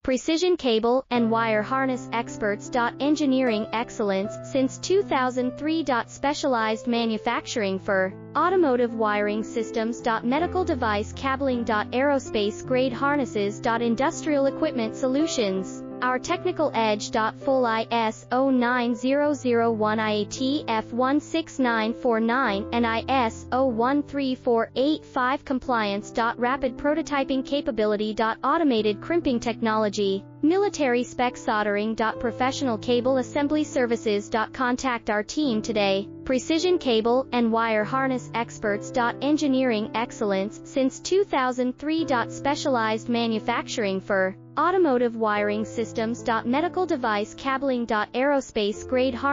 precision cable and wire harness experts. Engineering excellence since 2003. Specialized manufacturing for automotive wiring systems. Medical device cabling. Aerospace grade harnesses. Industrial equipment solutions. Our technical edge. Full ISO 9001 IATF 16949 and ISO 13485 compliance. Rapid prototyping capability. Automated crimping technology. Military spec soldering. Professional cable assembly services. Contact our team today. Precision cable and wire harness experts. Engineering excellence since 2003. Specialized manufacturing for automotive wiring systems. Medical device cabling. Aerospace grade harness